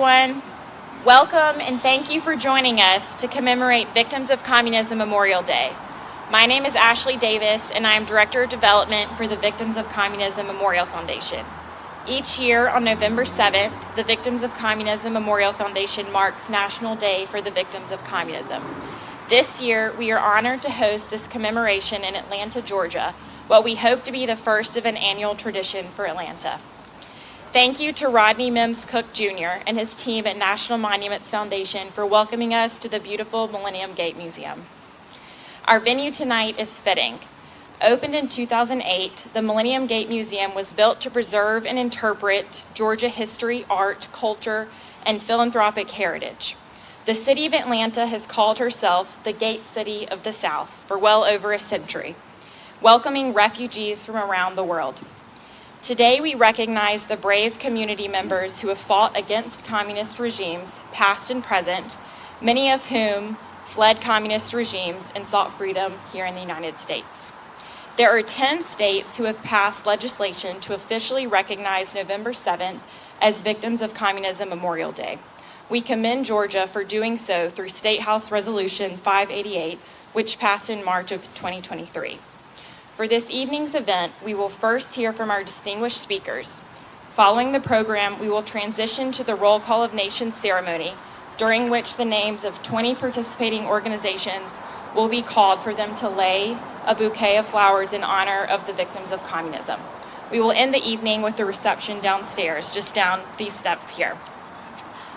everyone. Welcome and thank you for joining us to commemorate Victims of Communism Memorial Day. My name is Ashley Davis, and I am Director of Development for the Victims of Communism Memorial Foundation. Each year on November 7th, the Victims of Communism Memorial Foundation marks National Day for the Victims of Communism. This year, we are honored to host this commemoration in Atlanta, Georgia, what we hope to be the first of an annual tradition for Atlanta. Thank you to Rodney Mims Cook Jr. and his team at National Monuments Foundation for welcoming us to the beautiful Millennium Gate Museum. Our venue tonight is fitting. Opened in 2008, the Millennium Gate Museum was built to preserve and interpret Georgia history, art, culture, and philanthropic heritage. The city of Atlanta has called herself the Gate City of the South for well over a century, welcoming refugees from around the world. Today, we recognize the brave community members who have fought against communist regimes, past and present, many of whom fled communist regimes and sought freedom here in the United States. There are 10 states who have passed legislation to officially recognize November 7th as Victims of Communism Memorial Day. We commend Georgia for doing so through State House Resolution 588, which passed in March of 2023. For this evening's event, we will first hear from our distinguished speakers. Following the program, we will transition to the Roll Call of Nations ceremony, during which the names of 20 participating organizations will be called for them to lay a bouquet of flowers in honor of the victims of communism. We will end the evening with the reception downstairs, just down these steps here.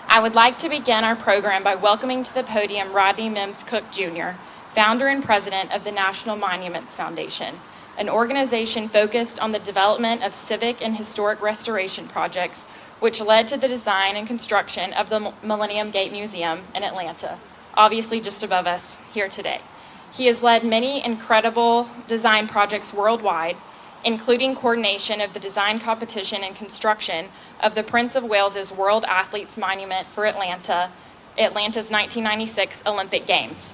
I would like to begin our program by welcoming to the podium Rodney Mims Cook Jr., founder and president of the National Monuments Foundation, an organization focused on the development of civic and historic restoration projects, which led to the design and construction of the Millennium Gate Museum in Atlanta, obviously just above us here today. He has led many incredible design projects worldwide, including coordination of the design competition and construction of the Prince of Wales's World Athletes Monument for Atlanta's 1996 Olympic Games.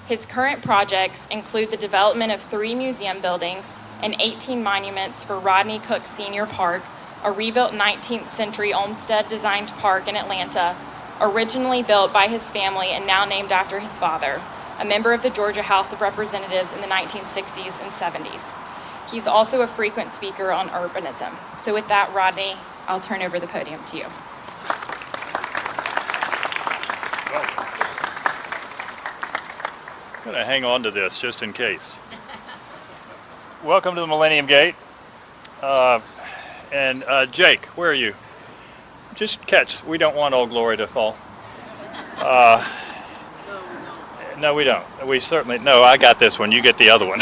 His current projects include the development of 3 museum buildings and 18 monuments for Rodney Cook Senior Park, a rebuilt 19th century Olmsted-designed park in Atlanta, originally built by his family and now named after his father, a member of the Georgia House of Representatives in the 1960s and 70s. He's also a frequent speaker on urbanism. So with that, Rodney, I'll turn over the podium to you. I'm going to hang on to this just in case. Welcome to the Millennium Gate. Jake, where are you? Just catch. We don't want Old Glory to fall. No, we don't. We certainly, no, I got this one. You get the other one.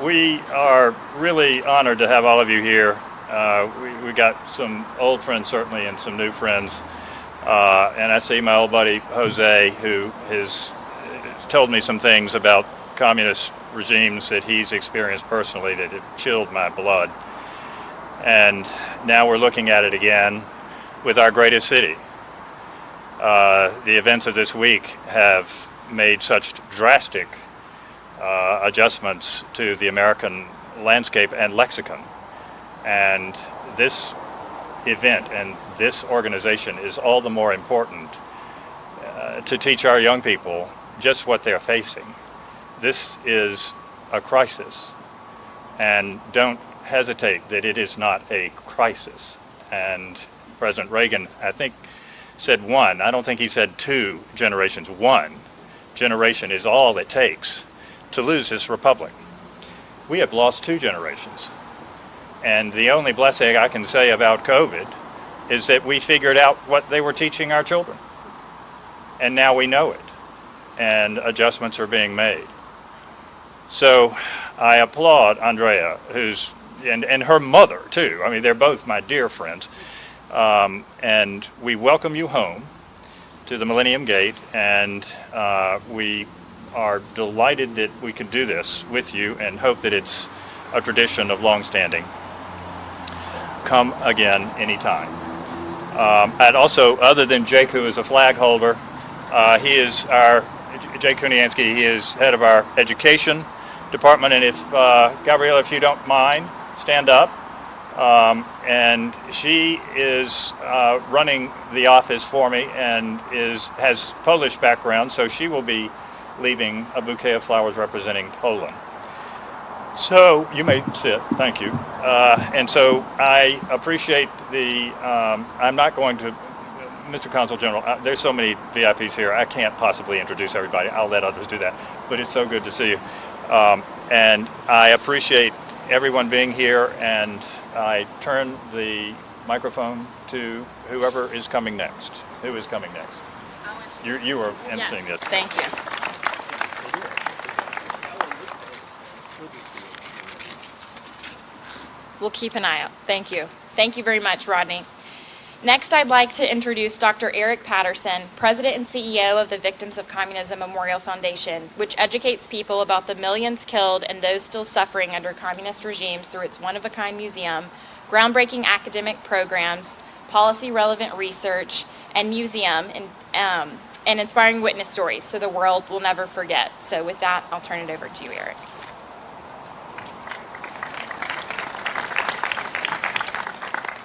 We are really honored to have all of you here. We got some old friends, certainly, and some new friends. And I see my old buddy Jose, who has told me some things about communist regimes that he's experienced personally that have chilled my blood. And now we're looking at it again with our greatest city. The events of this week have made such drastic adjustments to the American landscape and lexicon. And this event and this organization is all the more important to teach our young people just what they're facing. This is a crisis, and don't hesitate that it is not a crisis. And President Reagan, I think, said one. I don't think he said 2 generations. 1 generation is all it takes to lose this republic. We have lost 2 generations. And the only blessing I can say about COVID is that we figured out what they were teaching our children. And now we know it. And adjustments are being made. So I applaud Andrea, and her mother too. I mean, they're both my dear friends. And we welcome you home to the Millennium Gate, and we are delighted that we could do this with you and hope that it's a tradition of longstanding. Come again anytime. And also, other than Jake, who is a flag holder, Jake Kuniansky, he is head of our education department. And if, Gabrielle, if you don't mind, stand up. And she is running the office for me and has Polish background, so she will be leaving a bouquet of flowers representing Poland. So you may sit, thank you. And so I appreciate I'm not going to, Mr. Consul General, there's so many VIPs here, I can't possibly introduce everybody. I'll let others do that, but it's so good to see you. And I appreciate everyone being here, and I turn the microphone to whoever is coming next. Who is coming next? You are emceeing this. Thank you. We'll keep an eye out. Thank you. Thank you very much, Rodney. Next, I'd like to introduce Dr. Eric Patterson, President and CEO of the Victims of Communism Memorial Foundation, which educates people about the millions killed and those still suffering under communist regimes through its one-of-a-kind museum, groundbreaking academic programs, policy-relevant research, and museum, and inspiring witness stories so the world will never forget. So with that, I'll turn it over to you, Eric.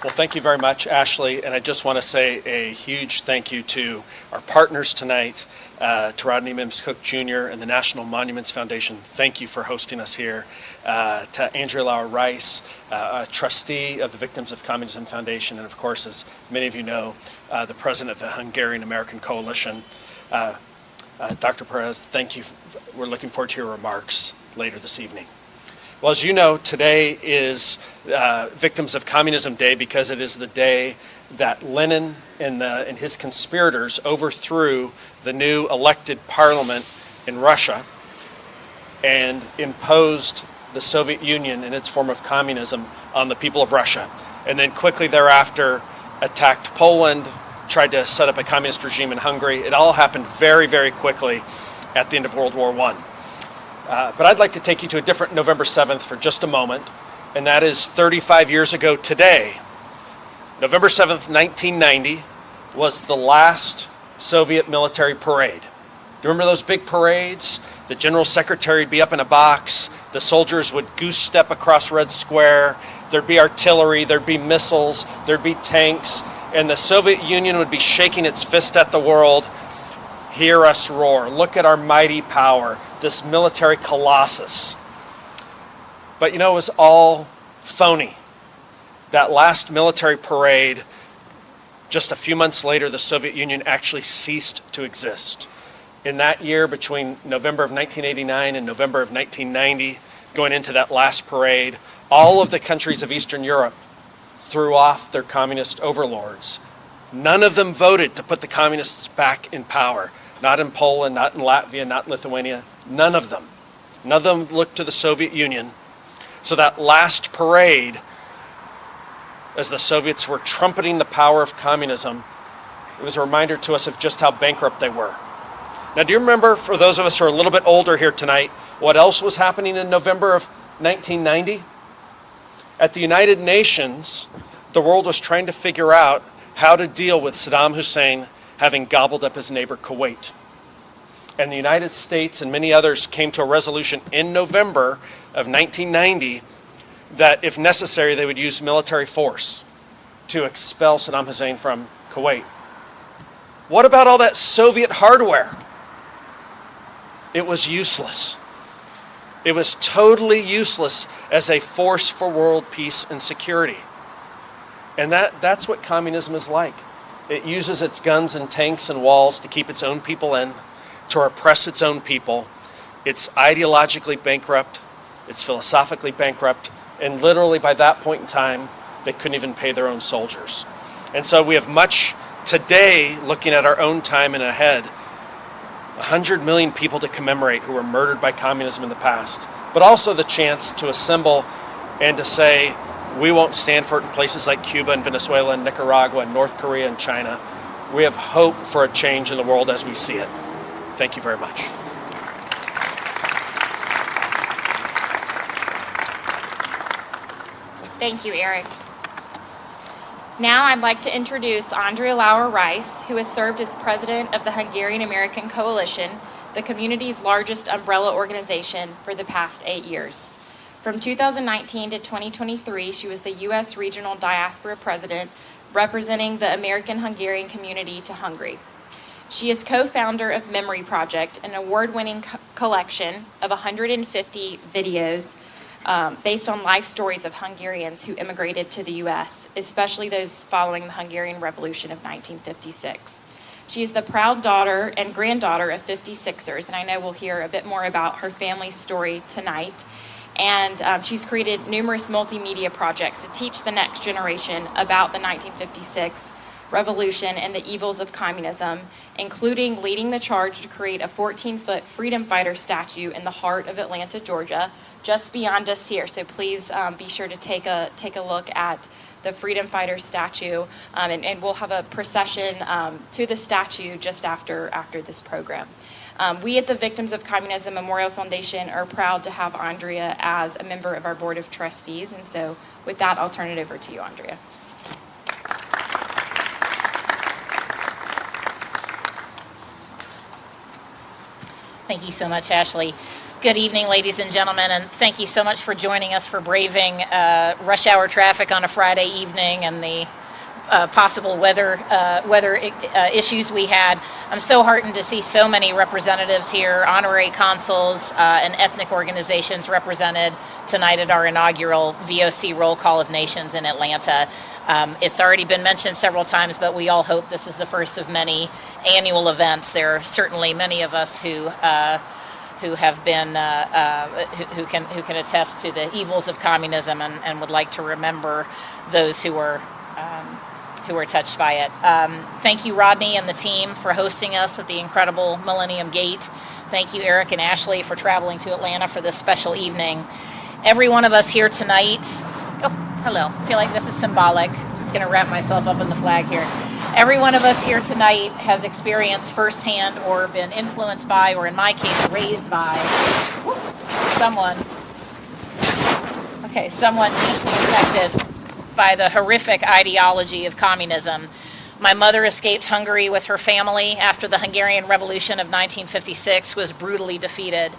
Well, thank you very much, Ashley, and I just want to say a huge thank you to our partners tonight, to Rodney Mims Cook Jr. and the National Monuments Foundation. Thank you for hosting us here. To Andrea Lauer Rice, a trustee of the Victims of Communism Foundation, and of course, as many of you know, the president of the Hungarian American Coalition. Dr. Perez, thank you. We're looking forward to your remarks later this evening. Well, as you know, today is Victims of Communism Day because it is the day that Lenin and his conspirators overthrew the new elected parliament in Russia and imposed the Soviet Union in its form of communism on the people of Russia. And then quickly thereafter attacked Poland, tried to set up a communist regime in Hungary. It all happened very, very quickly at the end of World War I. But I'd like to take you to a different November 7th for just a moment, and that is 35 years ago today. November 7th, 1990 was the last Soviet military parade. Do you remember those big parades? The General Secretary would be up in a box, the soldiers would goose step across Red Square, there'd be artillery, there'd be missiles, there'd be tanks, and the Soviet Union would be shaking its fist at the world. Hear us roar, look at our mighty power, this military colossus. But you know, it was all phony. That last military parade, just a few months later, the Soviet Union actually ceased to exist. In that year, between November of 1989 and November of 1990, going into that last parade, all of the countries of Eastern Europe threw off their communist overlords. None of them voted to put the communists back in power. Not in Poland, not in Latvia, not in Lithuania, none of them. None of them looked to the Soviet Union. So that last parade, as the Soviets were trumpeting the power of communism, it was a reminder to us of just how bankrupt they were. Now, do you remember, for those of us who are a little bit older here tonight, what else was happening in November of 1990? At the United Nations, the world was trying to figure out how to deal with Saddam Hussein having gobbled up his neighbor Kuwait. And the United States and many others came to a resolution in November of 1990 that if necessary they would use military force to expel Saddam Hussein from Kuwait. What about all that Soviet hardware? It was useless. It was totally useless as a force for world peace and security. And that's what communism is like. It uses its guns and tanks and walls to keep its own people in, to repress its own people. It's ideologically bankrupt, it's philosophically bankrupt, and literally by that point in time, they couldn't even pay their own soldiers. And so we have much today, looking at our own time and ahead, 100 million people to commemorate who were murdered by communism in the past, but also the chance to assemble and to say, we won't stand for it in places like Cuba and Venezuela and Nicaragua and North Korea and China. We have hope for a change in the world as we see it. Thank you very much. Thank you, Eric. Now I'd like to introduce Andrea Lauer Rice, who has served as president of the Hungarian American Coalition, the community's largest umbrella organization, for the past 8 years. From 2019 to 2023, she was the U.S. Regional Diaspora President, representing the American Hungarian community to Hungary. She is co-founder of Memory Project, an award-winning collection of 150 videos based on life stories of Hungarians who immigrated to the U.S., especially those following the Hungarian Revolution of 1956. She is the proud daughter and granddaughter of 56ers, and I know we'll hear a bit more about her family's story tonight. And she's created numerous multimedia projects to teach the next generation about the 1956 revolution and the evils of communism, including leading the charge to create a 14-foot freedom fighter statue in the heart of Atlanta, Georgia, just beyond us here. So please be sure to take a look at the freedom fighter statue, and we'll have a procession to the statue just after this program. We at the Victims of Communism Memorial Foundation are proud to have Andrea as a member of our Board of Trustees, and so with that, I'll turn it over to you, Andrea. Thank you so much, Ashley. Good evening, ladies and gentlemen, and thank you so much for joining us for braving rush hour traffic on a Friday evening and the possible weather issues we had. I'm so heartened to see so many representatives here, honorary consuls and ethnic organizations represented tonight at our inaugural VOC Roll Call of Nations in Atlanta. It's already been mentioned several times, but we all hope this is the first of many annual events. There are certainly many of us who have been who can attest to the evils of communism and would like to remember those who were touched by it. Thank you, Rodney and the team, for hosting us at the incredible Millennium Gate. Thank you, Eric and Ashley, for traveling to Atlanta for this special evening. Every one of us here tonight, oh, hello, I feel like this is symbolic. I'm just gonna wrap myself up in the flag here. Every one of us here tonight has experienced firsthand or been influenced by, or in my case, raised by someone deeply affected by the horrific ideology of communism. My mother escaped Hungary with her family after the Hungarian Revolution of 1956 was brutally defeated.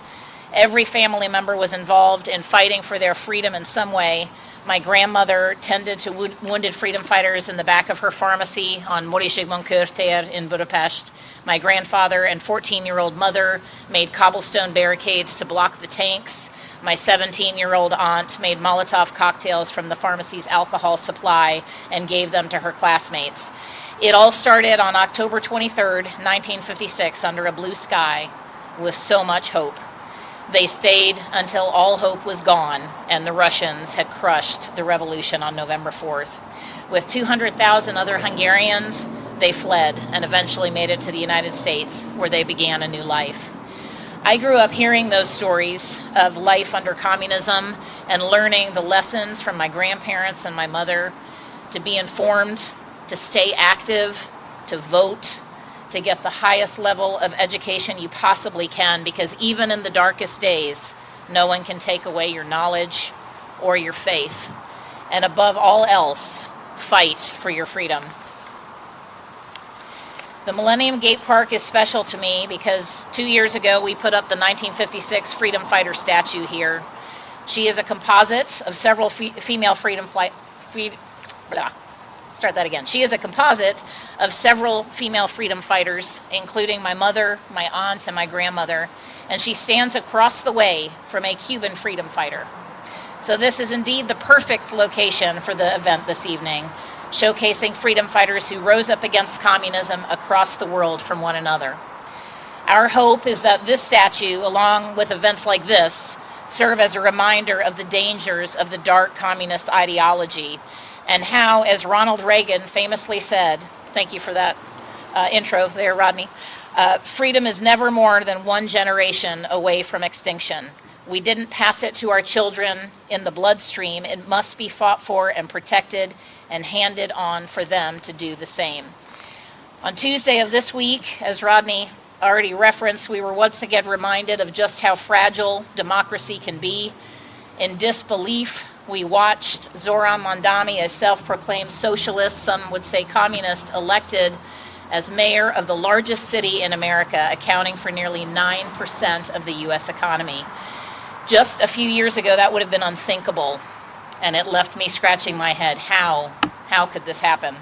Every family member was involved in fighting for their freedom in some way. My grandmother tended to wounded freedom fighters in the back of her pharmacy on Morisigmond Körtér in Budapest. My grandfather and 14-year-old mother made cobblestone barricades to block the tanks. My 17-year-old aunt made Molotov cocktails from the pharmacy's alcohol supply and gave them to her classmates. It all started on October 23rd, 1956, under a blue sky with so much hope. They stayed until all hope was gone and the Russians had crushed the revolution on November 4th. With 200,000 other Hungarians, they fled and eventually made it to the United States, where they began a new life. I grew up hearing those stories of life under communism and learning the lessons from my grandparents and my mother to be informed, to stay active, to vote, to get the highest level of education you possibly can, because even in the darkest days, no one can take away your knowledge or your faith. And above all else, fight for your freedom. The Millennium Gate Park is special to me because 2 years ago we put up the 1956 freedom fighter statue here. She is a composite of several female She is a composite of several female freedom fighters, including my mother, my aunt, and my grandmother, and she stands across the way from a Cuban freedom fighter. So this is indeed the perfect location for the event this evening, showcasing freedom fighters who rose up against communism across the world from one another. Our hope is that this statue, along with events like this, serve as a reminder of the dangers of the dark communist ideology and how, as Ronald Reagan famously said, thank you for that intro there, Rodney, freedom is never more than one generation away from extinction. We didn't pass it to our children in the bloodstream. It must be fought for and protected and handed on for them to do the same. On Tuesday of this week, as Rodney already referenced, we were once again reminded of just how fragile democracy can be. In disbelief, we watched Zoran Mondani, a self-proclaimed socialist, some would say communist, elected as mayor of the largest city in America, accounting for nearly 9% of the U.S. economy. Just a few years ago, that would have been unthinkable, and it left me scratching my head. How could this happen?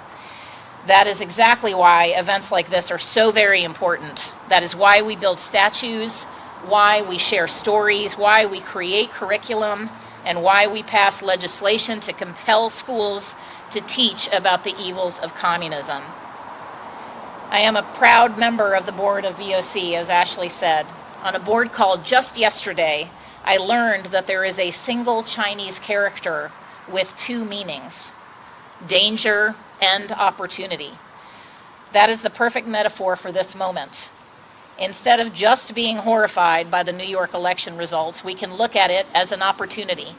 That is exactly why events like this are so very important. That is why we build statues, why we share stories, why we create curriculum, and why we pass legislation to compel schools to teach about the evils of communism. I am a proud member of the board of VOC, as Ashley said. On a board call just yesterday, I learned that there is a single Chinese character with two meanings: danger and opportunity. That is the perfect metaphor for this moment. Instead of just being horrified by the New York election results, we can look at it as an opportunity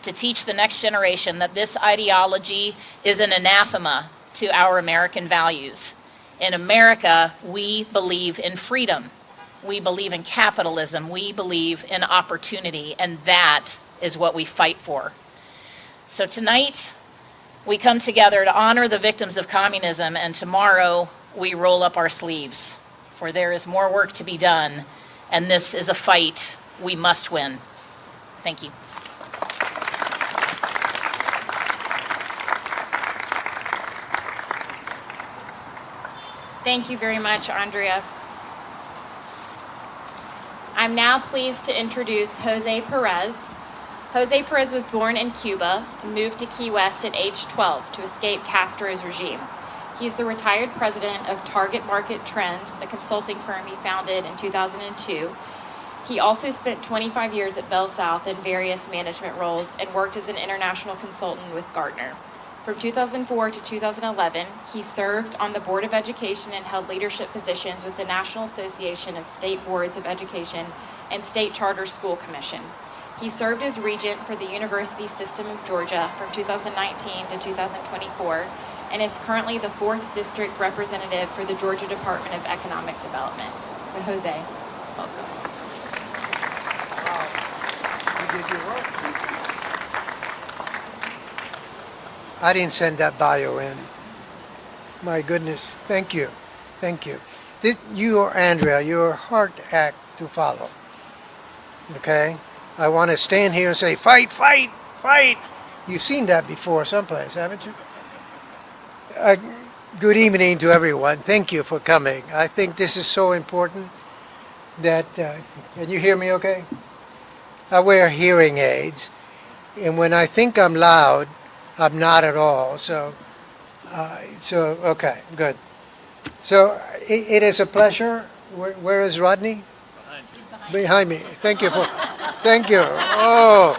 to teach the next generation that this ideology is an anathema to our American values. In America, we believe in freedom. We believe in capitalism. We believe in opportunity, and that is what we fight for. So tonight, we come together to honor the victims of communism, and tomorrow we roll up our sleeves, for there is more work to be done, and this is a fight we must win. Thank you. Thank you very much, Andrea. I'm now pleased to introduce Jose Perez. Jose Perez was born in Cuba and moved to Key West at age 12 to escape Castro's regime. He's the retired president of Target Market Trends, a consulting firm he founded in 2002. He also spent 25 years at Bell South in various management roles and worked as an international consultant with Gartner. From 2004 to 2011, he served on the Board of Education and held leadership positions with the National Association of State Boards of Education and State Charter School Commission. He served as regent for the University System of Georgia from 2019 to 2024 and is currently the 4th District Representative for the Georgia Department of Economic Development. So Jose, welcome. Wow. You did your work. I didn't send that bio in. My goodness, thank you, thank you. You are Andrea, you're a hard act to follow, okay? I want to stand here and say, fight, fight, fight. You've seen that before someplace, haven't you? Good evening to everyone. Thank you for coming. I think this is so important that, can you hear me okay? I wear hearing aids, and when I think I'm loud, I'm not at all, so okay, good. So it is a pleasure. Where is Rodney? Behind me. Thank you. Oh,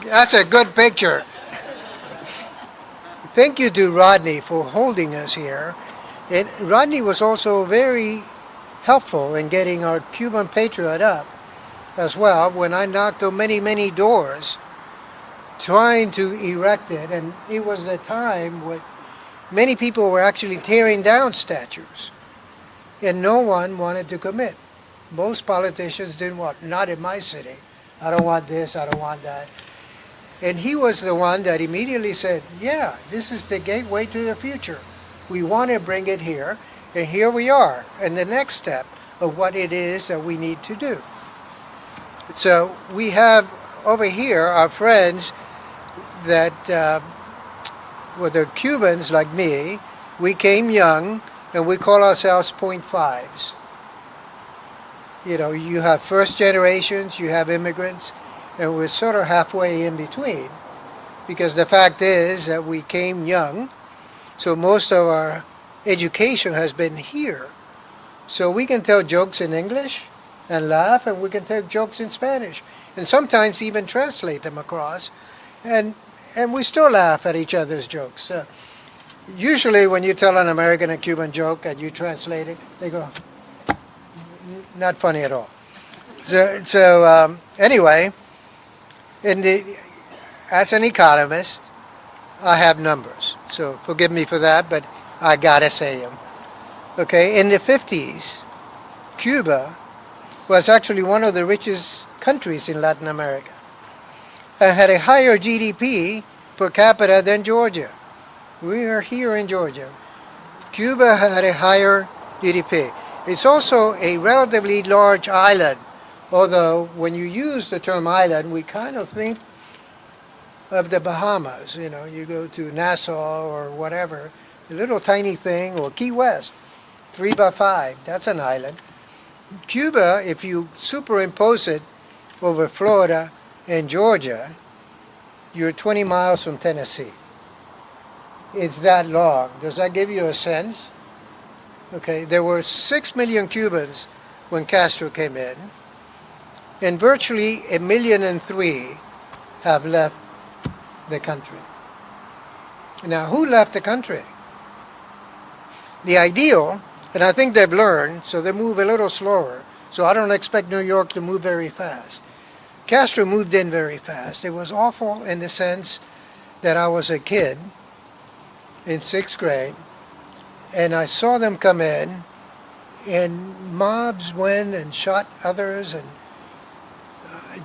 that's a good picture. Thank you to Rodney for holding us here. And Rodney was also very helpful in getting our Cuban Patriot up as well when I knocked on many, many doors trying to erect it, and it was a time when many people were actually tearing down statues, and no one wanted to commit. Most politicians didn't want, not in my city. I don't want this, I don't want that. And he was the one that immediately said, yeah, this is the gateway to the future. We want to bring it here, and here we are, and the next step of what it is that we need to do. So we have over here our friends that were the Cubans like me. We came young, and we call ourselves 0.5s. You know, you have first generations, you have immigrants, and we're sort of halfway in between, because the fact is that we came young, so most of our education has been here. So we can tell jokes in English and laugh, and we can tell jokes in Spanish, and sometimes even translate them across, and we still laugh at each other's jokes. Usually when you tell an American a Cuban joke and you translate it, they go, not funny at all. So anyway, as an economist, I have numbers. So forgive me for that, but I gotta say them. Okay, in the 50s, Cuba was actually one of the richest countries in Latin America and had a higher GDP per capita than Georgia. We are here in Georgia. Cuba had a higher GDP. It's also a relatively large island Although when you use the term island, we kind of think of the Bahamas. You know, you go to Nassau or whatever, a little tiny thing, or Key West, 3x5, that's an island. Cuba, if you superimpose it over Florida and Georgia, you're 20 miles from Tennessee. It's that long. Does that give you a sense? Okay, there were 6 million Cubans when Castro came in, and virtually 1.3 million have left the country. Now, who left the country? The ideal, and I think they've learned, so they move a little slower. So I don't expect New York to move very fast. Castro moved in very fast. It was awful in the sense that I was a kid in 6th grade, and I saw them come in, and mobs went and shot others, and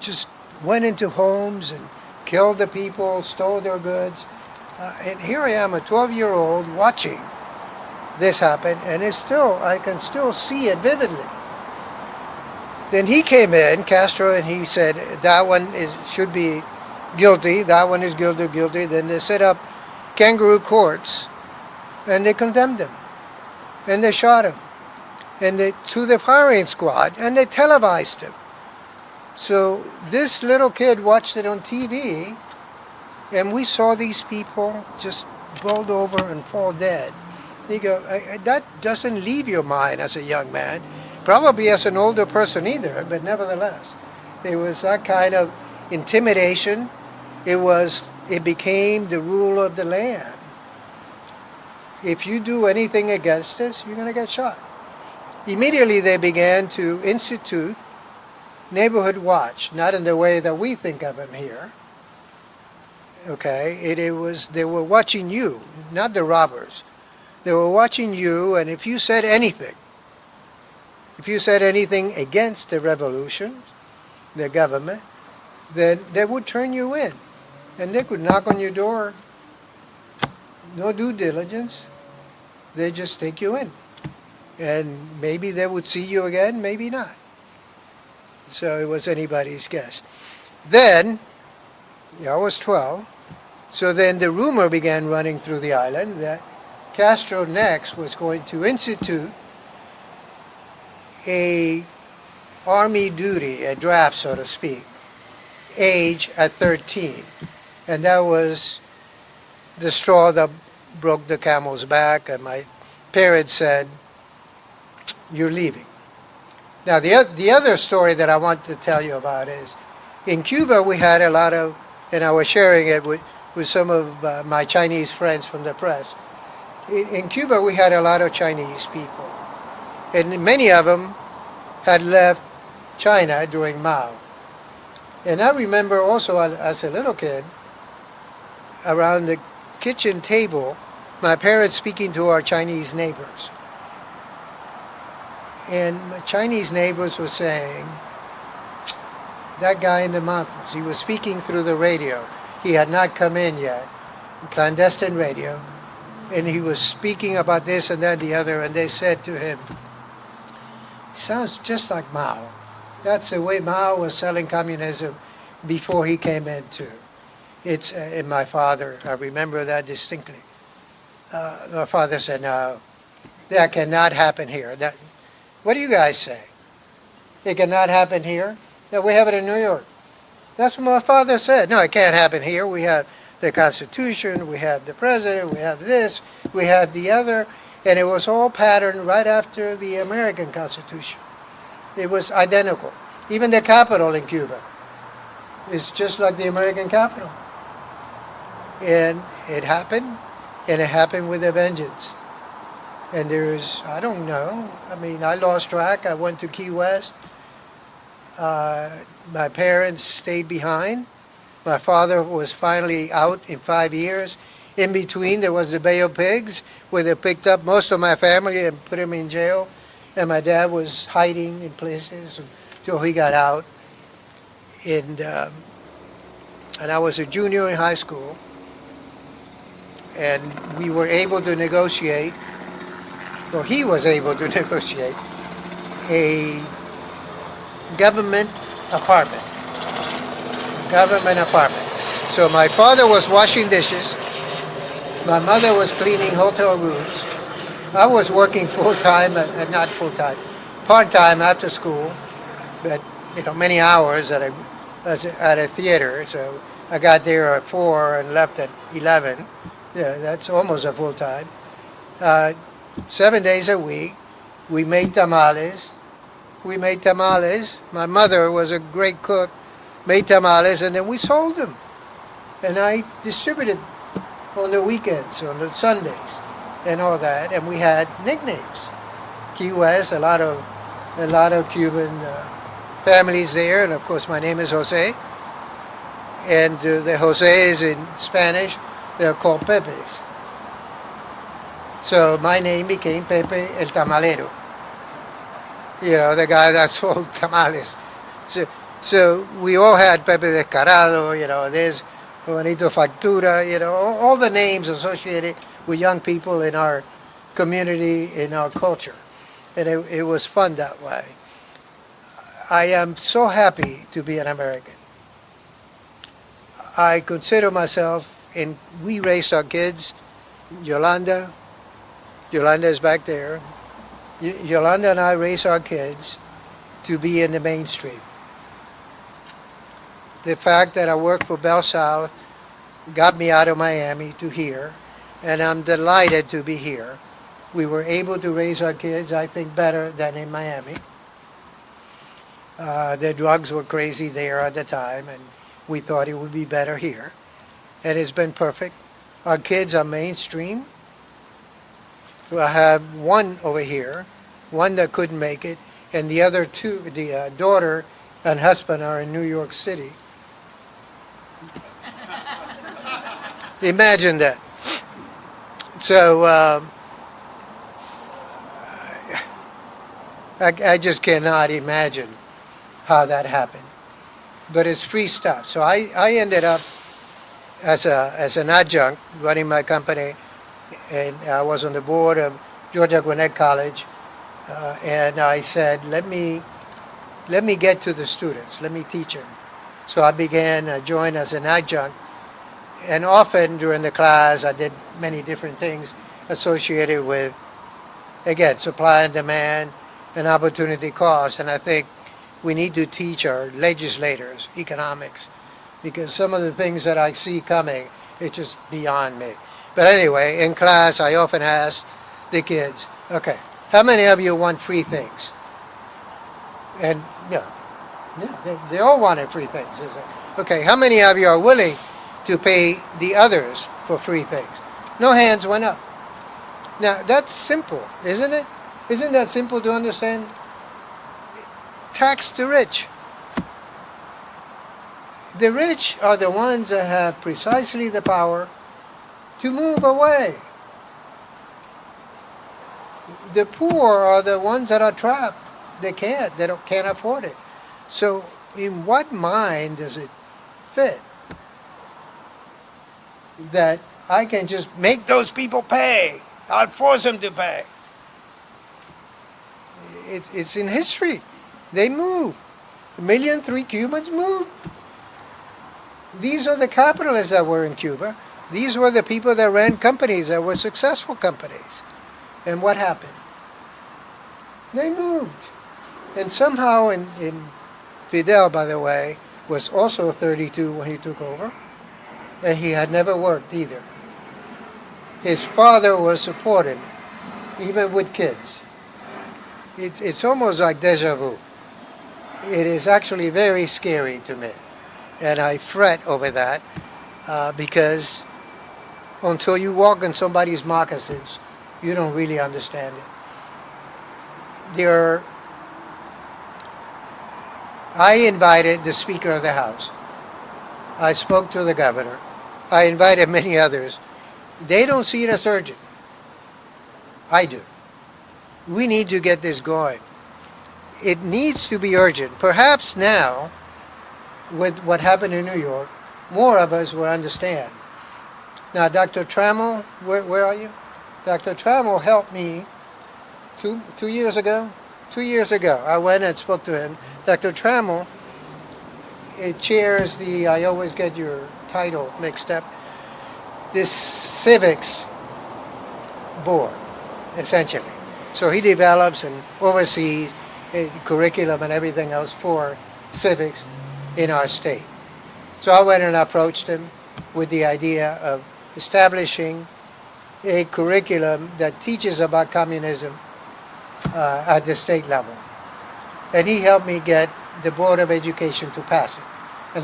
just went into homes and killed the people, stole their goods. And here I am, a 12-year-old, watching this happen, and I can still see it vividly. Then he came in, Castro, and he said, that one should be guilty, that one is guilty. Then they set up kangaroo courts, and they condemned him, and they shot him, and they threw the firing squad, and they televised him. So this little kid watched it on TV, and we saw these people just rolled over and fall dead. You go, that doesn't leave your mind as a young man, probably as an older person either, but nevertheless, there was that kind of intimidation. It became the rule of the land. If you do anything against this, you're going to get shot. Immediately they began to institute neighborhood watch, not in the way that we think of them here. Okay, they were watching you, not the robbers. They were watching you, and if you said anything against the revolution, the government, then they would turn you in, and they could knock on your door. No due diligence. They just take you in, and maybe they would see you again, maybe not. So it was anybody's guess. Then, I was 12, so then the rumor began running through the island that Castro next was going to institute a army duty, a draft, so to speak, age at 13. And that was the straw that broke the camel's back, and my parents said, you're leaving. Now, the other story that I want to tell you about is, in Cuba we had a lot of, and I was sharing it with some of my Chinese friends from the press. In Cuba we had a lot of Chinese people, and many of them had left China during Mao. And I remember also as a little kid, around the kitchen table, my parents speaking to our Chinese neighbors. And my Chinese neighbors were saying, that guy in the mountains, he was speaking through the radio. He had not come in yet, clandestine radio. And he was speaking about this and that, the other, and they said to him, sounds just like Mao. That's the way Mao was selling communism before he came in too. It's in my father, I remember that distinctly. My father said, no, that cannot happen here. What do you guys say? It cannot happen here? No, we have it in New York. That's what my father said. No, it can't happen here. We have the Constitution, we have the president, we have this, we have the other, and it was all patterned right after the American Constitution. It was identical. Even the Capitol in Cuba is just like the American Capitol. And it happened with a vengeance. And there's, I don't know, I mean, I lost track. I went to Key West. My parents stayed behind. My father was finally out in 5 years. In between, there was the Bay of Pigs, where they picked up most of my family and put them in jail. And my dad was hiding in places until he got out. And I was a junior in high school. And we were able to negotiate, or he was able to negotiate, a government apartment. Government apartment. So my father was washing dishes. My mother was cleaning hotel rooms. I was working full-time, not full-time, part-time after school, but many hours at a theater. So I got there at 4 and left at 11. Yeah, that's almost a full-time. 7 days a week. We made tamales. My mother was a great cook, made tamales, and then we sold them. And I distributed on the weekends, on the Sundays, and all that. And we had nicknames. Key West, a lot of Cuban families there, and of course my name is Jose. And the Jose's in Spanish, they're called Pepes. So my name became Pepe el Tamalero. The guy that sold tamales. So we all had Pepe Descarado, there's Juanito Factura, all the names associated with young people in our community, in our culture. And it was fun that way. I am so happy to be an American. I consider myself, and we raised our kids. Yolanda is back there. Yolanda and I raised our kids to be in the mainstream. The fact that I worked for Bell South got me out of Miami to here, and I'm delighted to be here. We were able to raise our kids, I think, better than in Miami. The drugs were crazy there at the time, and we thought it would be better here. And it's been perfect. Our kids are mainstream. I have one over here, one that couldn't make it, and the other two, the daughter and husband, are in New York City. Imagine that. So I just cannot imagine how that happened. But it's free stuff. So I ended up as an adjunct running my company, and I was on the board of Georgia Gwinnett College, and I said, let me get to the students, let me teach them. So I joined as an adjunct, and often during the class I did many different things associated with, again, supply and demand and opportunity cost. And I think we need to teach our legislators economics, because some of the things that I see coming, it's just beyond me. But anyway, in class I often ask the kids, okay, how many of you want free things? And they all wanted free things, isn't it? Okay, how many of you are willing to pay the others for free things? No hands went up. Now that's simple, isn't it? Isn't that simple to understand? Tax the rich. The rich are the ones that have precisely the power to move away. The poor are the ones that are trapped. They can't afford it. So in what mind does it fit that I can just make those people pay? I'll force them to pay. It's in history. They move. 1.3 million Cubans moved. These are the capitalists that were in Cuba. These were the people that ran companies that were successful companies. And what happened? They moved. And somehow, in Fidel, by the way, was also 32 when he took over. And he had never worked either. His father was supporting, even with kids. It's almost like deja vu. It is actually very scary to me. And I fret over that because until you walk in somebody's moccasins, you don't really understand it. I invited the Speaker of the House. I spoke to the governor. I invited many others. They don't see it as urgent. I do. We need to get this going. It needs to be urgent. Perhaps now, with what happened in New York, more of us will understand. Now, Dr. Trammell, where are you? Dr. Trammell helped me two years ago. 2 years ago. I went and spoke to him. Dr. Trammell chairs the, I always get your title mixed up, this civics board, essentially. So he develops and oversees a curriculum and everything else for civics in our state. So I went and approached him with the idea of establishing a curriculum that teaches about communism at the state level. And he helped me get the Board of Education to pass it. And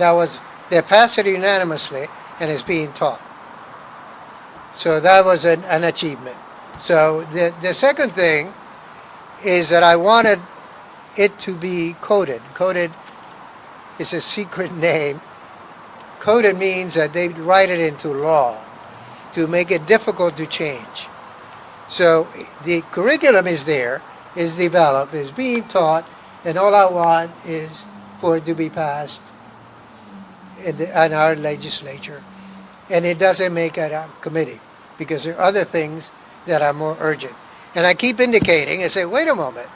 they passed it unanimously, and it's being taught. So that was an achievement. So the second thing is that I wanted it to be coded. Coded is a secret name. Coded means that they write it into law to make it difficult to change. So the curriculum is there, is developed, is being taught, and all I want is for it to be passed in our legislature. And it doesn't make it a committee because there are other things that are more urgent. And I keep indicating and say, wait a moment,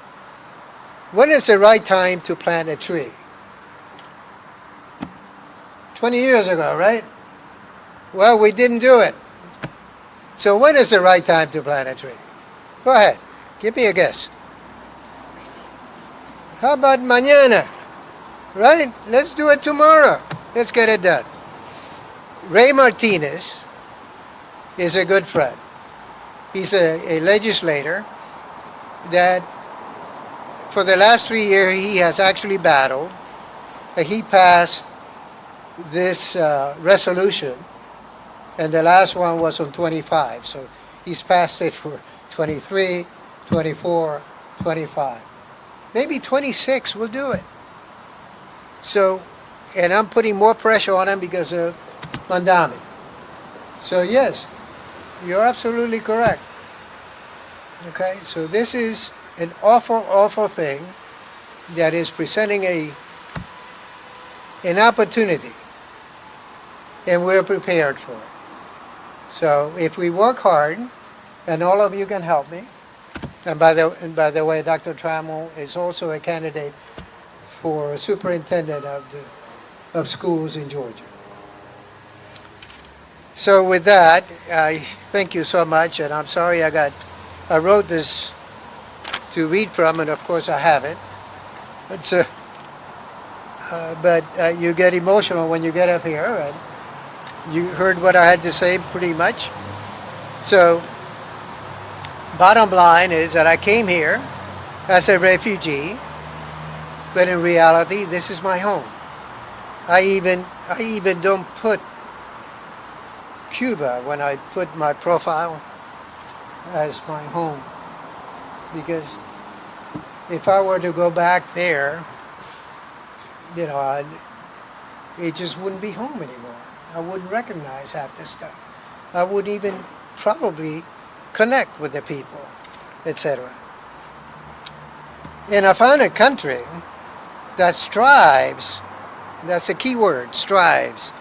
when is the right time to plant a tree? 20 years ago, right? Well, we didn't do it. So when is the right time to plant a tree? Go ahead, give me a guess. How about mañana? Right? Let's do it tomorrow. Let's get it done. Ray Martinez is a good friend. He's a legislator that for the last 3 years he has actually battled. He passed this resolution, and the last one was on 25. So he's passed it for 23, 24, 25. Maybe 26 will do it. So, and I'm putting more pressure on him because of Mandami. So yes, you're absolutely correct. Okay, so this is an awful, awful thing that is presenting an opportunity, and we're prepared for it. So if we work hard, and all of you can help me, and by the way, Dr. Trammell is also a candidate for superintendent of schools in Georgia. So with that, I thank you so much, and I'm sorry I wrote this to read from, and of course I have it. But you get emotional when you get up here, and you heard what I had to say pretty much. So bottom line is that I came here as a refugee, but in reality, this is my home. I even don't put Cuba when I put my profile as my home, because if I were to go back there, you know, it just wouldn't be home anymore. I wouldn't recognize half this stuff. I wouldn't even probably connect with the people, etc. And I found a country that strives, that's the key word, strives.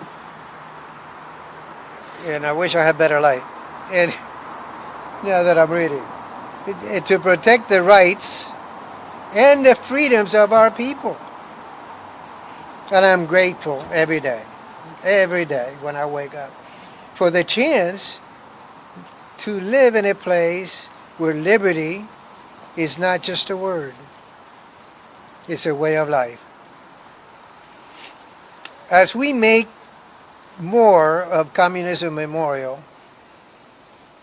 And I wish I had better light. And now that I'm reading, to protect the rights and the freedoms of our people. And I'm grateful every day when I wake up for the chance to live in a place where liberty is not just a word, it's a way of life. As we make more of Communism Memorial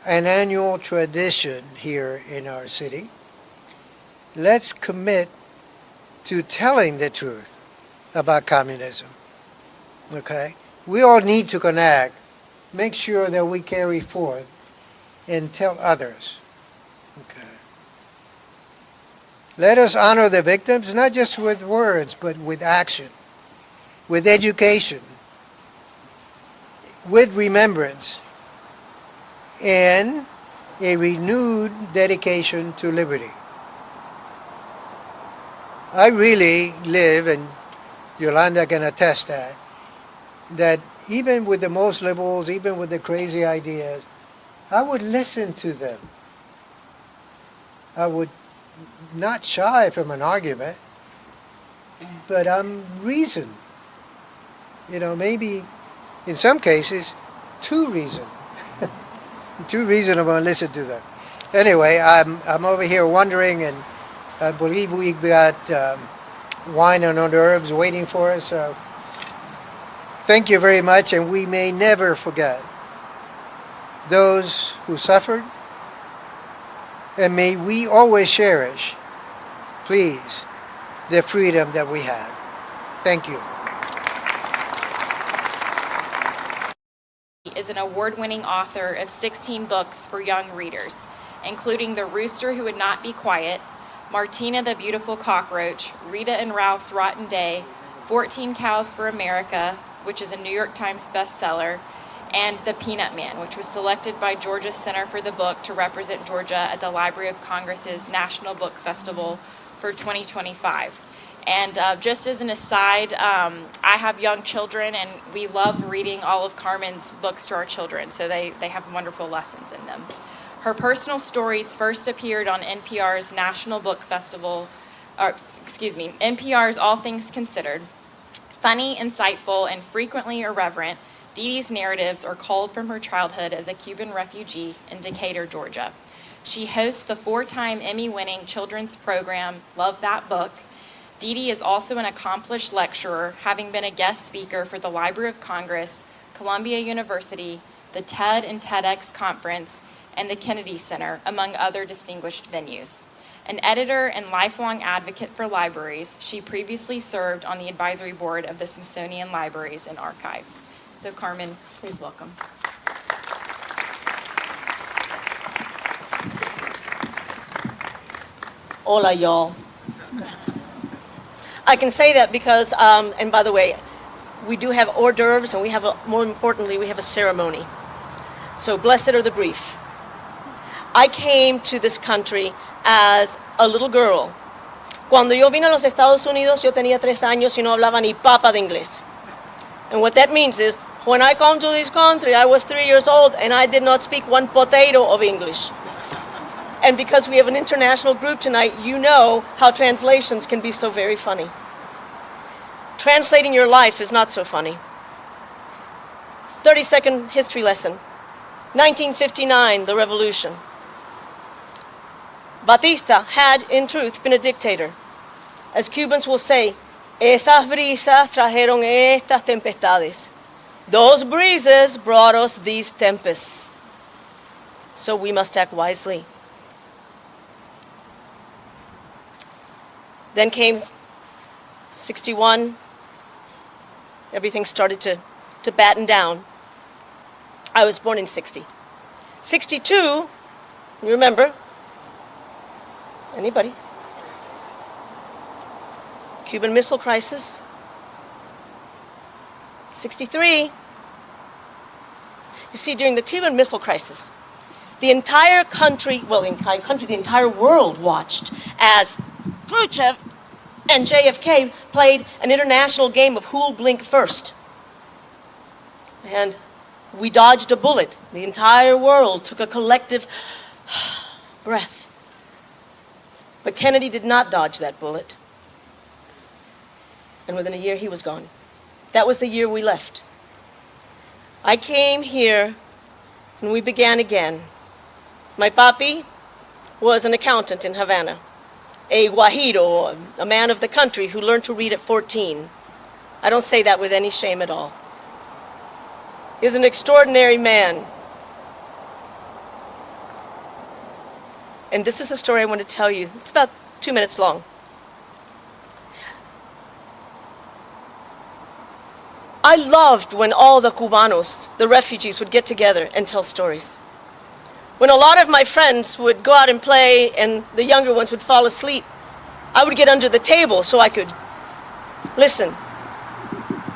an annual tradition here in our city, let's commit to telling the truth about communism. Okay? We all need to connect, make sure that we carry forth and tell others. Okay. Let us honor the victims, not just with words, but with action, with education, with remembrance, and a renewed dedication to liberty. I really live, and Yolanda can attest that even with the most liberals, even with the crazy ideas, I would listen to them. I would not shy from an argument, but I'm reasoned. You know, maybe in some cases, too reasoned. Too reasonable to listen to them. Anyway, I'm over here wondering, and I believe we've got wine and hors d'oeuvres waiting for us. So thank you very much, and we may never forget those who suffered, and may we always cherish, please, the freedom that we have. Thank you. Is an award-winning author of 16 books for young readers, including The Rooster Who Would Not Be Quiet, Martina the Beautiful Cockroach, Rita and Ralph's Rotten Day, 14 Cows for America, which is a New York Times bestseller, and The Peanut Man, which was selected by Georgia Center for the Book to represent Georgia at the Library of Congress's National Book Festival for 2025. And just as an aside, I have young children, and we love reading all of Carmen's books to our children, so they have wonderful lessons in them. Her personal stories first appeared on NPR's National Book Festival, NPR's All Things Considered. Funny, insightful, and frequently irreverent, Deedy's narratives are culled from her childhood as a Cuban refugee in Decatur, Georgia. She hosts the 4-time Emmy-winning children's program, Love That Book. Deedy is also an accomplished lecturer, having been a guest speaker for the Library of Congress, Columbia University, the TED and TEDx Conference, and the Kennedy Center, among other distinguished venues. An editor and lifelong advocate for libraries, she previously served on the advisory board of the Smithsonian Libraries and Archives. So Carmen, please welcome. Hola, y'all. I can say that because, and by the way, we do have hors d'oeuvres, and we have, more importantly, we have a ceremony. So blessed are the brief. I came to this country as a little girl. Cuando yo vine a los Estados Unidos, yo tenía 3 años y no hablaba ni papa de inglés. And what that means is, when I come to this country, I was 3 years old, and I did not speak one potato of English. And because we have an international group tonight, you know how translations can be so very funny. Translating your life is not so funny. 30-second history lesson. 1959, the revolution. Batista had, in truth, been a dictator. As Cubans will say, esas brisas trajeron estas tempestades. Those breezes brought us these tempests. So we must act wisely. Then came 61. Everything started to batten down. I was born in 60. 62, you remember? Anybody? Cuban Missile Crisis. 63. You see, during the Cuban Missile Crisis, the entire country, the entire world watched as Khrushchev and JFK played an international game of who'll blink first. And we dodged a bullet. The entire world took a collective breath. But Kennedy did not dodge that bullet. And within a year, he was gone. That was the year we left. I came here, and we began again. My papi was an accountant in Havana, a guajiro, a man of the country who learned to read at 14. I don't say that with any shame at all. He was an extraordinary man. And this is a story I want to tell you. It's about 2 minutes long. I loved when all the Cubanos, the refugees, would get together and tell stories. When a lot of my friends would go out and play and the younger ones would fall asleep, I would get under the table so I could listen.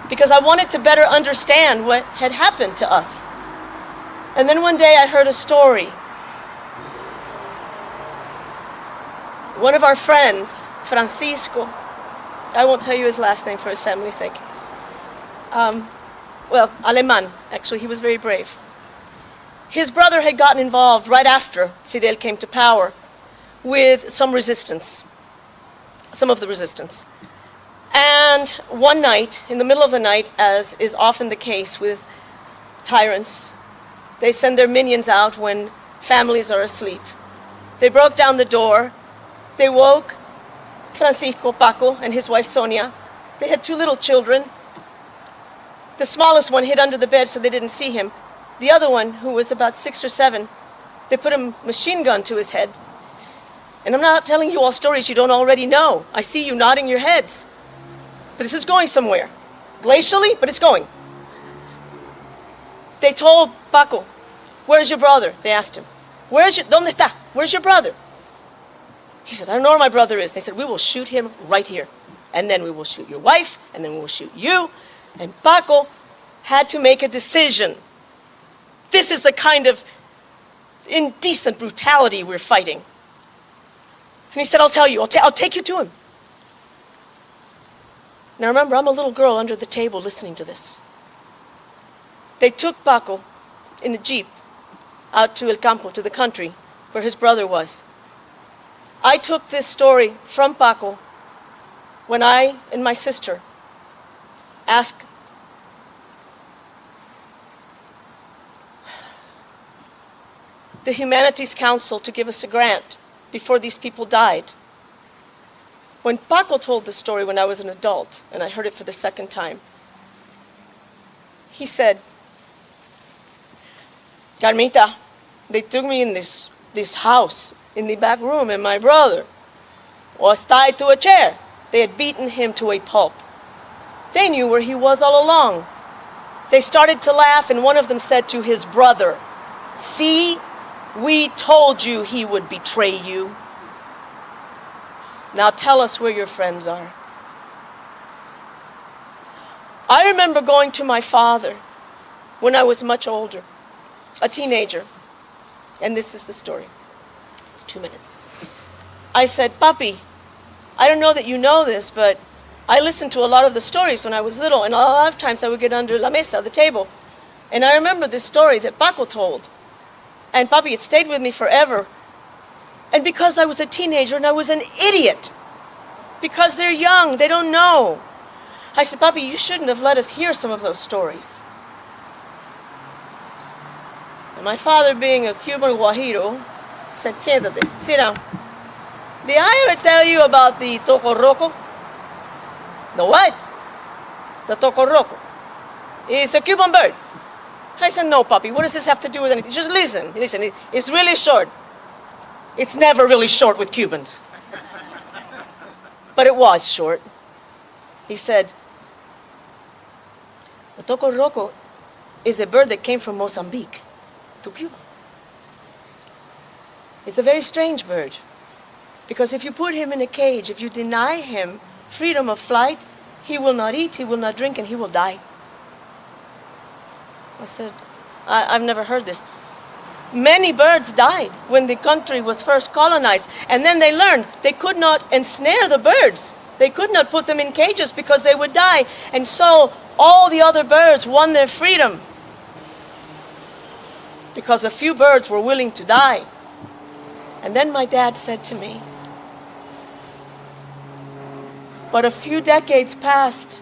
Because I wanted to better understand what had happened to us. And then one day I heard a story. One of our friends, Francisco, I won't tell you his last name for his family's sake. Alemán, actually, he was very brave. His brother had gotten involved right after Fidel came to power with some resistance, some of the resistance. And one night, in the middle of the night, as is often the case with tyrants, they send their minions out when families are asleep. They broke down the door. They woke Francisco Paco and his wife Sonia. They had 2 little children. The smallest one hid under the bed so they didn't see him. The other one, who was about 6 or 7, they put a machine gun to his head. And I'm not telling you all stories you don't already know. I see you nodding your heads. But this is going somewhere. Glacially, but it's going. They told Paco, "Where's your brother?" They asked him. ¿Dónde está? Where's your brother? He said, "I don't know where my brother is." They said, "We will shoot him right here. And then we will shoot your wife, and then we will shoot you." And Paco had to make a decision. This is the kind of indecent brutality we're fighting. And he said, "I'll tell you, I'll take you to him." Now remember, I'm a little girl under the table listening to this. They took Paco in a jeep out to El Campo, to the country, where his brother was. I took this story from Paco when I and my sister asked the Humanities Council to give us a grant before these people died. When Paco told the story when I was an adult, and I heard it for the second time, he said, "Carmita, they took me in this house in the back room, and my brother was tied to a chair. They had beaten him to a pulp. They knew where he was all along. They started to laugh, and one of them said to his brother, 'See, we told you he would betray you. Now tell us where your friends are.'" I remember going to my father when I was much older, a teenager, and this is the story. It's 2 minutes. I said, "Papi, I don't know that you know this, but I listened to a lot of the stories when I was little, and a lot of times I would get under la mesa, the table, and I remember this story that Paco told. And Papi, it stayed with me forever. And because I was a teenager and I was an idiot, because they're young, they don't know. I said, "Papi, you shouldn't have let us hear some of those stories." And my father, being a Cuban Guajiro, said, "Siéntate, sit down. Did I ever tell you about the tocorroco?" "The what?" "The tocorroco. It's a Cuban bird." I said, "No, Papi, what does this have to do with anything? Just listen, it's really short." It's never really short with Cubans. But it was short. He said, "The tocorroco is a bird that came from Mozambique to Cuba. It's a very strange bird, because if you put him in a cage, if you deny him freedom of flight, he will not eat, he will not drink, and he will die." I said, I've never heard this. Many birds died when the country was first colonized, and then they learned they could not ensnare the birds. They could not put them in cages because they would die, and so all the other birds won their freedom because a few birds were willing to die. And then my dad said to me, "But a few decades passed,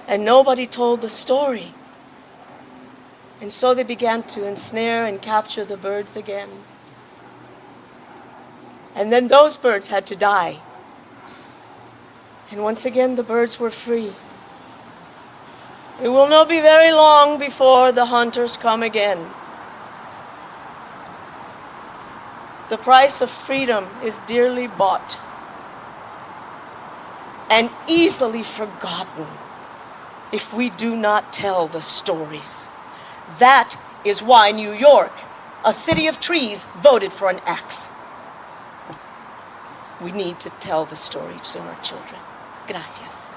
and nobody told the story. And so they began to ensnare and capture the birds again. And then those birds had to die. And once again, the birds were free. It will not be very long before the hunters come again. The price of freedom is dearly bought and easily forgotten if we do not tell the stories. That is why New York, a city of trees, voted for an axe. We need to tell the story to our children." Gracias.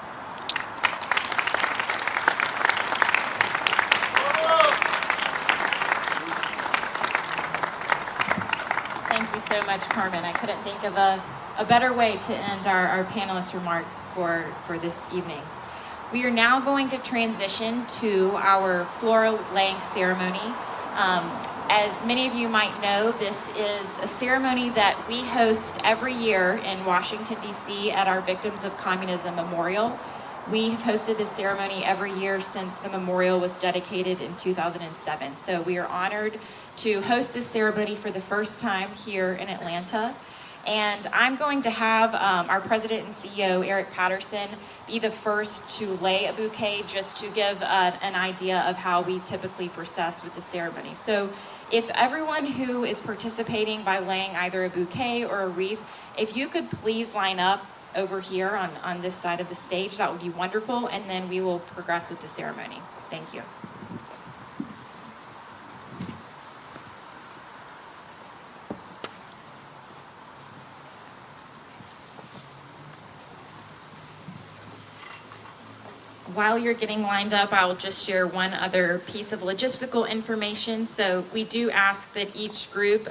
Thank you so much, Carmen. I couldn't think of a better way to end our panelists' remarks for this evening. We are now going to transition to our floral laying ceremony. As many of you might know, this is a ceremony that we host every year in Washington, D.C. at our Victims of Communism Memorial. We have hosted this ceremony every year since the memorial was dedicated in 2007. So we are honored to host this ceremony for the first time here in Atlanta. And I'm going to have our president and CEO, Eric Patterson, be the first to lay a bouquet just to give an idea of how we typically process with the ceremony. So if everyone who is participating by laying either a bouquet or a wreath, if you could please line up over here on this side of the stage, that would be wonderful, and then we will progress with the ceremony. Thank you. While you're getting lined up, I'll just share one other piece of logistical information. So we do ask that each group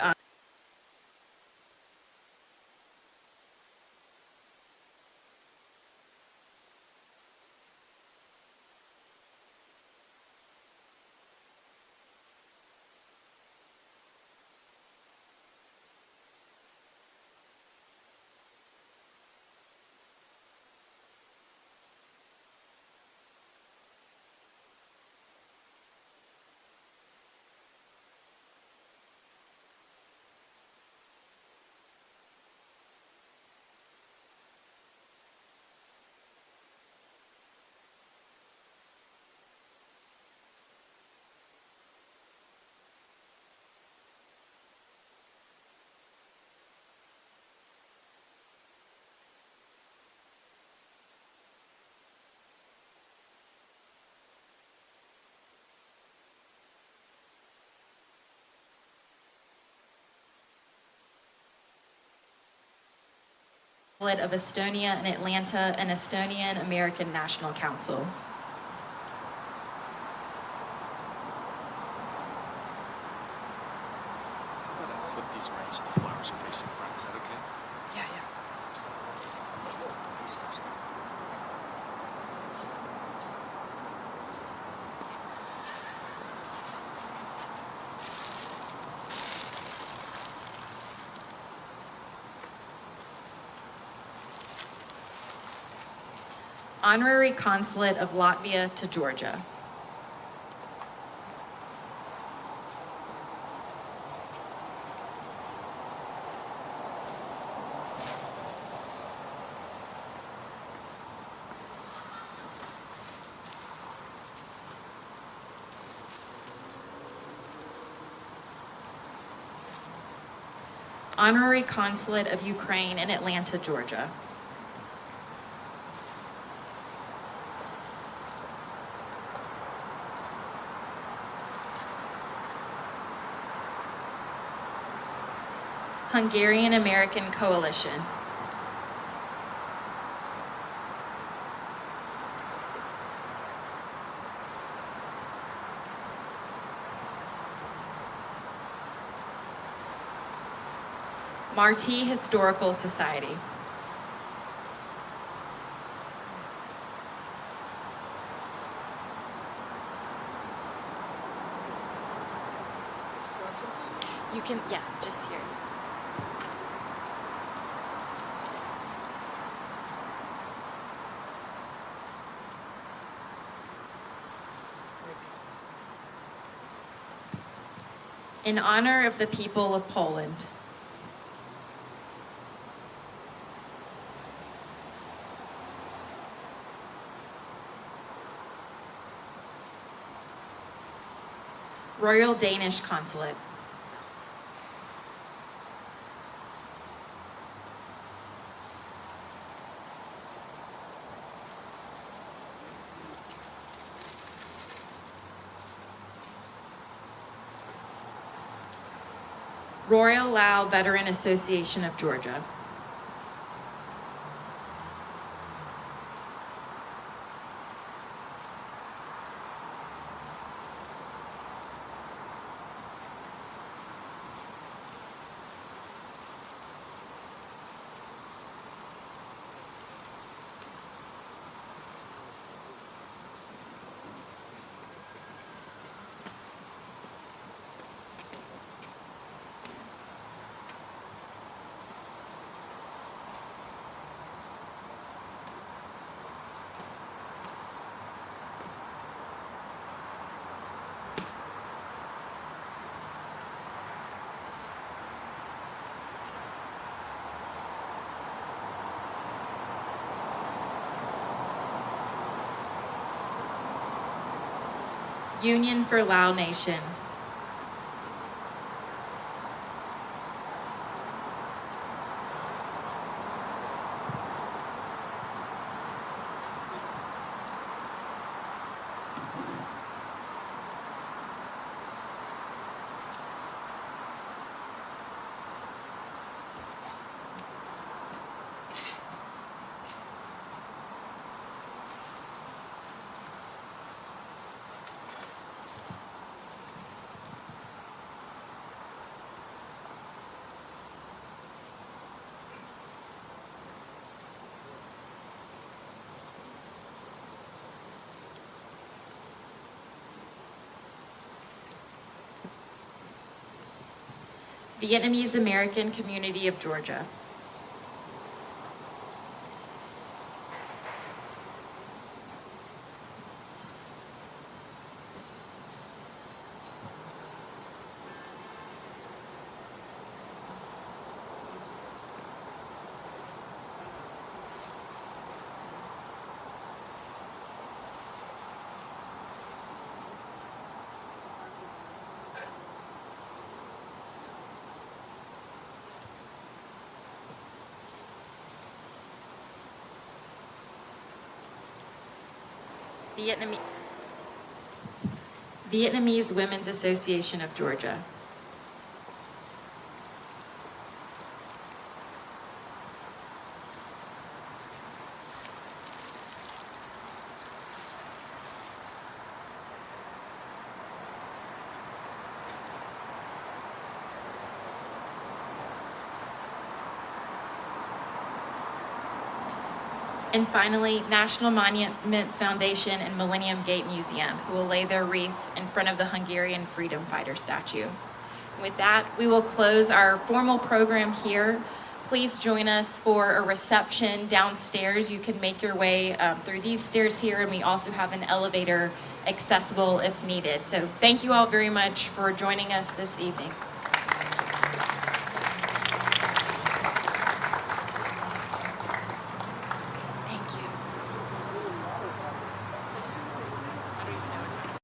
of Estonia and Atlanta and Estonian American National Council. How about I flip these around so the flowers are facing front? Is that okay? Yeah. Stop. Honorary Consulate of Latvia to Georgia. Honorary Consulate of Ukraine in Atlanta, Georgia. Hungarian American Coalition. Marti Historical Society. You can, yes, just here. In honor of the people of Poland. Royal Danish Consulate. Royal Lao Veteran Association of Georgia. Union for Lao Nation. Vietnamese American Community of Georgia. Vietnamese Women's Association of Georgia. And finally, National Monuments Foundation and Millennium Gate Museum, who will lay their wreath in front of the Hungarian freedom fighter statue. With that, we will close our formal program here. Please join us for a reception downstairs. You can make your way through these stairs here, and we also have an elevator accessible if needed. So thank you all very much for joining us this evening.